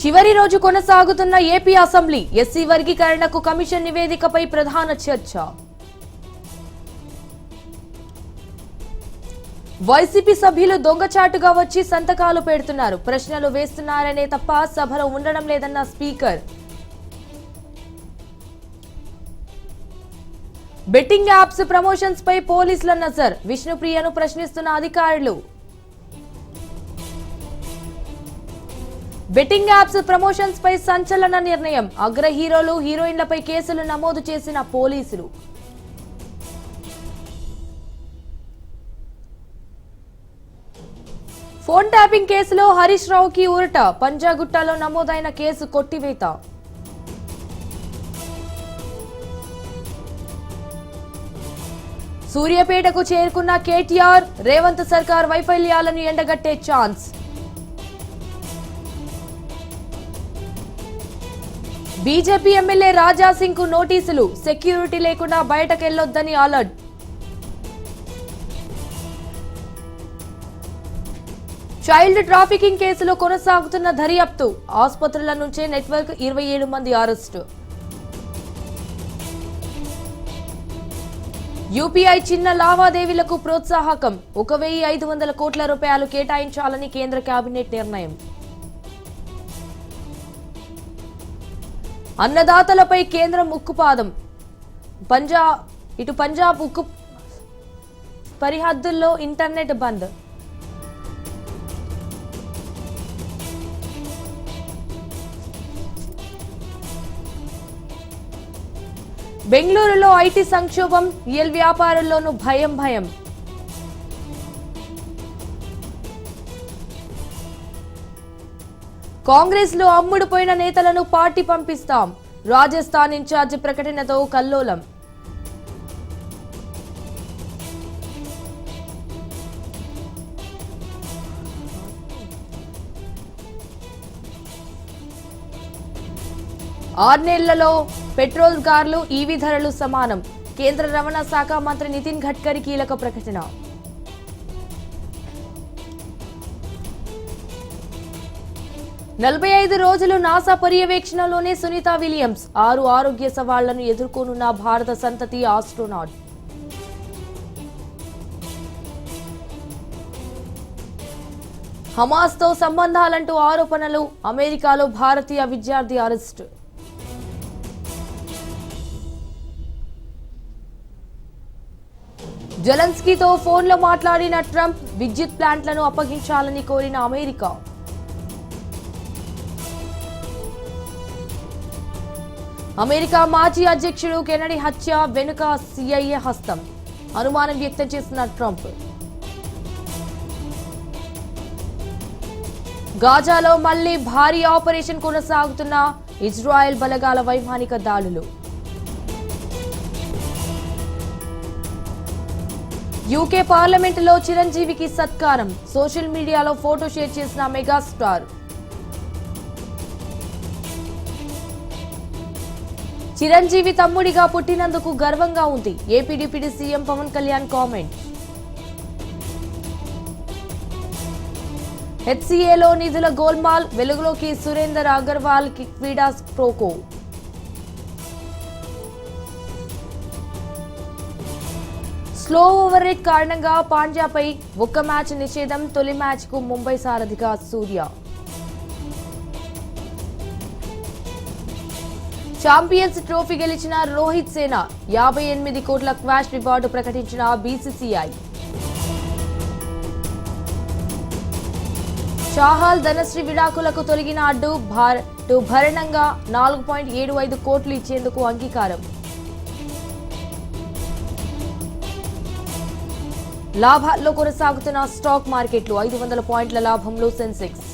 చివరి రోజు కొనసాగుతున్న ఏపీ అసెంబ్లీ ఎస్సీ వర్గీకరణకు కమిషన్ నివేదికపై ప్రధాన చర్చ. వైసీపీ సభ్యులు దొంగచాటుగా వచ్చి సంతకాలు పెడుతున్నారు, ప్రశ్నలు వేస్తున్నారనే తప్ప సభలో ఉండడం లేదన్న స్పీకర్. బెట్టింగ్ యాప్స్ ప్రమోషన్స్ పై పోలీసుల నజర్, విష్ణుప్రియను ప్రశ్నిస్తున్న అధికారులు. బెట్టింగ్ యాప్స్ ప్రమోషన్స్ పై సంచలన నిర్ణయం, అగ్ర హీరోలు హీరోయిన్లపై కేసులు నమోదు చేసిన పోలీసులు. ఫోన్ ట్యాపింగ్ కేసులో హరీష్ రావుకి ఊరట, పంజాగుట్టలో నమోదైన కేసు కొట్టివేత. సూర్యాపేటకు చేరుకున్న కేటీఆర్, రేవంత్ సర్కార్ వైఫల్యాలను ఎండగట్టే ఛాన్స్. బీజేపీ ఎమ్మెల్యే రాజాసింగ్ కు నోటీసులు, సెక్యూరిటీ లేకుండా బయటకెళ్లొద్దని అలర్ట్. చైల్డ్ ట్రాఫికింగ్ కేసులో కొనసాగుతున్న దర్యాప్తు, ఆసుపత్రుల నుంచే నెట్వర్క్ 27 మంది అరెస్టు. యూపీఐ చిన్న లావాదేవీలకు ప్రోత్సాహకం, 1,500 కోట్ల రూపాయలు కేటాయించాలని కేంద్ర కేబినెట్ నిర్ణయం. అన్నదాతలపై కేంద్రం ఉక్కుపాదం, పంజాబ్ ఉక్కు సరిహద్దుల్లో ఇంటర్నెట్ బంద్. బెంగళూరులో ఐటీ సంక్షోభం, రియల్ వ్యాపారుల్లోనూ భయం. కాంగ్రెస్ లో అమ్ముడుపోయిన నేతలను పార్టీ పంపిస్తాం, రాజస్థాన్ ఇన్ఛార్జ్ ప్రకటనతో కల్లోలం. ఆర్నెళ్లలో పెట్రోల్ కార్లు ఈవీ ధరలు సమానం, కేంద్ర రవాణా శాఖ మంత్రి నితిన్ గడ్కరీ కీలక ప్రకటన. నలభై 45 రోజులు నాసా పర్యవేక్షణలోనే సునీత విలియమ్స్, 6 ఆరోగ్య సవాళ్లను ఎదుర్కొనున్న భారత సంతతి ఆస్ట్రోనాట్. హమాస్ తో సంబంధాలంటూ ఆరోపణలు, అమెరికాలో భారతీయ విద్యార్థి అరెస్టు. జెలెన్స్కీతో ఫోన్లో మాట్లాడిన ట్రంప్, విద్యుత్ ప్లాంట్లను అప్పగించాలని కోరిన అమెరికా. అమెరికా మాజీ అధ్యక్షుడు కెనడీ హత్య వెనుక సిఐఏ హస్తం, అనుమానం వ్యక్తం చేసిన ట్రంప్. గాజాలో మళ్లీ భారీ ఆపరేషన్ కొనసాగుతున్న ఇజ్రాయెల్ బలగాల వైమానిక దాడులు. యూకే పార్లమెంటులో చిరంజీవికి సత్కారం, సోషల్ మీడియాలో ఫోటో షేర్ చేసిన మెగాస్టార్. చిరంజీవి తమ్ముడిగా పుట్టినందుకు గర్వంగా ఉంది, AP deputy CM Pawan Kalyan comment. హెచ్సీఏలో నిధుల గోల్మాల్, వెలుగులోకి సురేందర్ అగర్వాల్ కి క్రీడా ప్రోకో. స్లో ఓవర్ రేట్ కారణంగా పాండ్యాపై 1 మ్యాచ్ నిషేధం, తొలి మ్యాచ్ కు ముంబై సారథిగా సూర్య. ఛాంపియన్స్ ట్రోఫీ గెలిచిన రోహిత్ సేన, 58 కోట్ల క్వాష్ రివార్డు ప్రకటించిన బీసీసీఐ. చాహల్ ధనశ్రీ విడాకులకు తొలగిన అడ్డు, భరణంగా 4.75 కోట్లు ఇచ్చేందుకు అంగీకారం. లాభాల్లో కొనసాగుతున్న స్టాక్ మార్కెట్లు, 500 పాయింట్ల లాభంలో సెన్సెక్స్.